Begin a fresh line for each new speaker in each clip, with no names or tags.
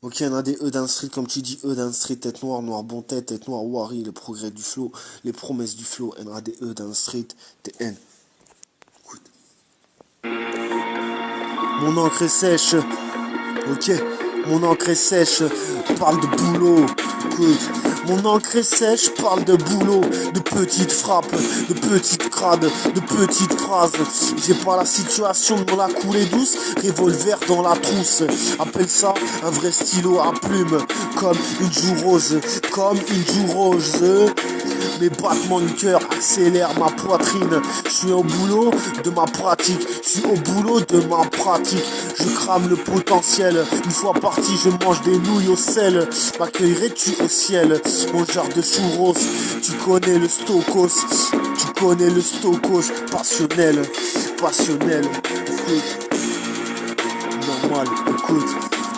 Ok, on a des E d'un street, comme tu dis, E d'un street, tête noire, noir bon tête noire, Wari, le progrès du flow, les promesses du flow, on a des E d'un street, TN. Écoute. Mon encre est sèche, ok, mon encre est sèche, parle de boulot, écoute. Mon encre est sèche, parle de boulot, de petites frappes, de petites crades, de petites phrases. J'ai pas la situation de la coulée douce, revolver dans la trousse. Appelle ça un vrai stylo à plume, comme une joue rose, comme une joue rose. Mes battements de cœur accélèrent ma poitrine. Je suis au boulot de ma pratique. Je suis au boulot de ma pratique. Je crame le potentiel. Une fois parti, je mange des nouilles au sel. M'accueillerais-tu au ciel? Mon genre de churros. Tu connais le stokos. Tu connais le stokos. Passionnel. Passionnel. Écoute. Normal. Écoute.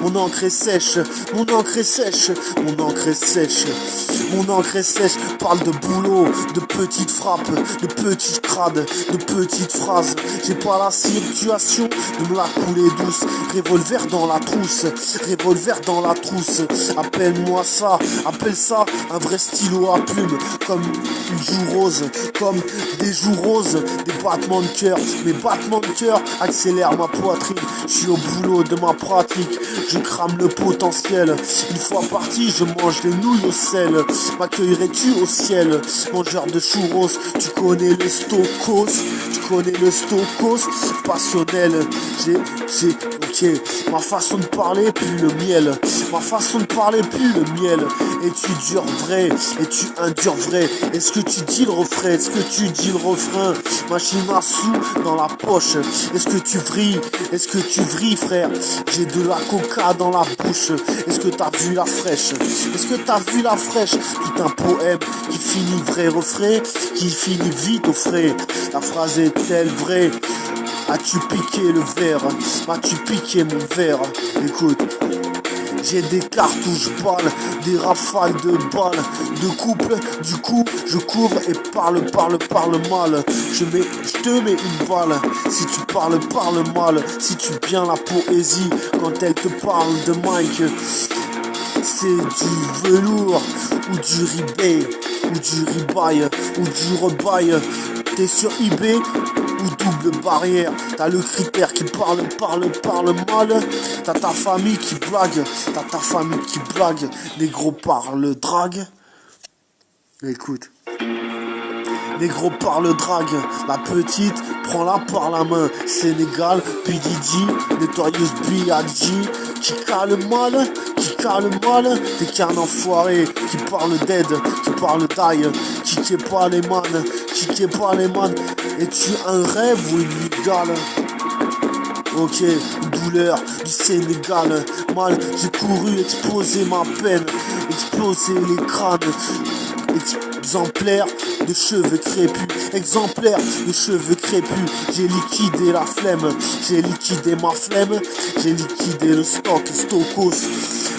Mon encre est sèche, mon encre est sèche, mon encre est sèche, mon encre est sèche, parle de boulot, de petites frappes, de petites crades, de petites phrases. J'ai pas la situation de me la couler douce, revolver dans la trousse, revolver dans la trousse. Appelle-moi ça, appelle ça un vrai stylo à plume, comme une joue rose, comme des joues roses, des battements de cœur. Mes battements de cœur accélèrent ma poitrine. Je suis au boulot de ma pratique. Je crame le potentiel. Une fois parti, je mange des nouilles au sel. M'accueillerais-tu au ciel? Mangeur de churros, tu connais le stokos. Tu connais le stokos. Passionnel. Ok. Ma façon de parler pue le miel. Ma façon de parler pue le miel. Es-tu dur vrai? Es-tu un dur vrai? Est-ce que tu dis le refrain? Est-ce que tu dis le refrain? Machine à sous dans la poche. Est-ce que tu vrilles? Est-ce que tu vrilles, frère? J'ai de la coca dans la bouche. Est-ce que t'as vu la fraîche? Est-ce que t'as vu la fraîche? Tout un poème qui finit vrai refrain, qui finit vite au frais. La phrase est-elle vraie? As-tu piqué le verre? As-tu piqué mon verre? Écoute. J'ai des cartouches balles, des rafales de balles, de couple, du coup je couvre et parle mal. Je te mets une balle, si tu parles mal, si tu bien la poésie, quand elle te parle de Mike, c'est du velours, ou du ribeye, ou du ribaille, ou du rebaille. T'es sur eBay ou double barrière. T'as le critère qui parle mal. T'as ta famille qui blague. T'as ta famille qui blague. Les gros parlent drague. Écoute. Les gros parlent drague. La petite, prends-la par la main. Sénégal, PDG, Notorious B.I.G. Qui cale mal, t'es qu'un enfoiré. Qui parle d'aide, qui parle d'ail. Qui pas les man, qui pas les man. Es-tu un rêve ou une migale? Ok, douleur du Sénégal. Mal, j'ai couru exploser ma peine, exploser les crânes. Exemplaire de cheveux crépus, exemplaire de cheveux crépus. J'ai liquidé la flemme, j'ai liquidé ma flemme, j'ai liquidé le stock, stokos.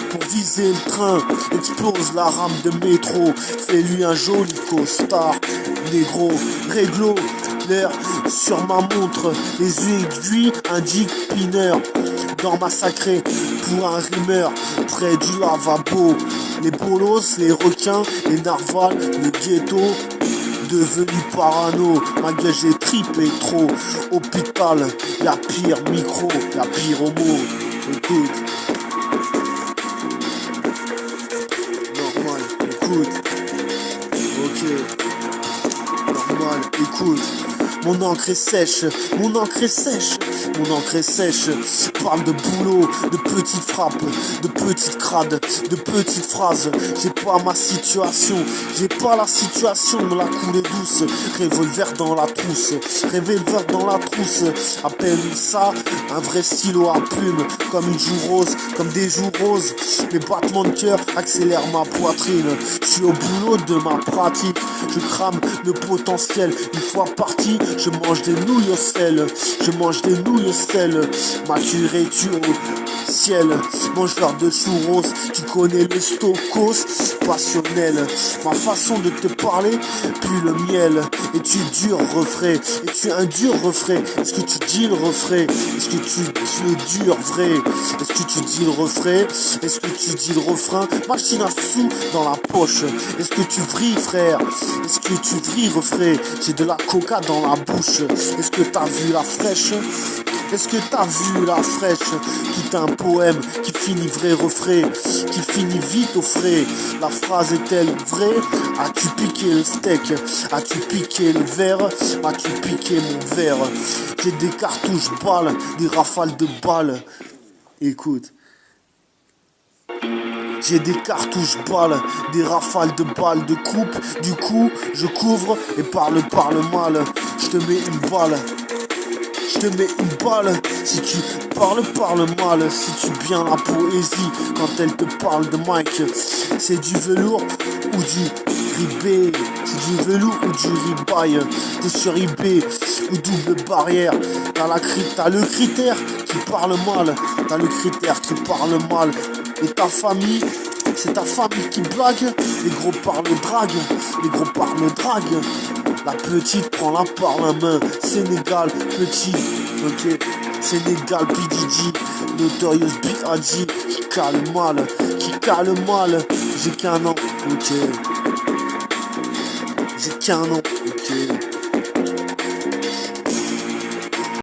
Pour viser le train, explose la rame de métro. Fais-lui un joli costard, négro, réglo. L'heure sur ma montre, les aiguilles indiquent pineur. Dans massacré pour un rimeur, près du lavabo. Les bolos, les requins, les narvals, le ghetto. Devenu parano, ma gueule j'ai tripé trop. Hôpital, y'a pire micro, y'a pire homo. Écoute. Normal, écoute. Ok. Normal, écoute. Mon encre est sèche, mon encre est sèche, mon encre est sèche. Parle de boulot, de petites frappes, de petites crades, de petites phrases. J'ai pas ma situation, j'ai pas la situation de me la couler douce. Revolver dans la trousse, revolver dans la trousse. Appelle ça un vrai stylo à plume, comme une joue rose, comme des joues roses. Mes battements de cœur accélèrent ma poitrine. Je suis au boulot de ma pratique, je crame le potentiel. Une fois parti, je mange des nouilles au sel, je mange des nouilles au sel. M'accueillerais-tu ciel, mangeur de churros, tu connais le stokos, passionnel, ma façon de te parler, puis le miel, et tu dur refrain, et tu un dur refrain, est-ce que tu dis le refrain, est-ce que tu dis le dur vrai, est-ce que tu dis le refrain, est-ce que tu dis le refrain, machine à sous dans la poche, est-ce que tu vrilles frère, est-ce que tu vrilles refrain, j'ai de la coca dans la bouche, est-ce que t'as vu la fraîche? Est-ce que t'as vu la fraîche? Tout un poème qui finit vrai refrain, qui finit vite au frais. La phrase est-elle vraie? As-tu piqué le steak? As-tu piqué le verre? As-tu piqué mon verre? J'ai des cartouches balles, des rafales de balles. Écoute. J'ai des cartouches balles, des rafales de balles de coupe. Du coup, je couvre et parle mal. Je te mets une balle. Je te mets une balle, si tu parle mal, si tu viens la poésie, quand elle te parle de Mike, c'est du velours ou du ribé, c'est du velours ou du ribaille, t'es sur eBay ou double barrière, t'as le critère qui parle mal, t'as le critère qui parle mal, et ta famille, c'est ta famille qui blague, les gros parlent drague, les gros parlent drague. La petite prend la par la main, Sénégal, petit, ok, Sénégal, PDG, Notorious B.I.G, qui cale mal, j'ai qu'un an, ok, j'ai qu'un an, ok.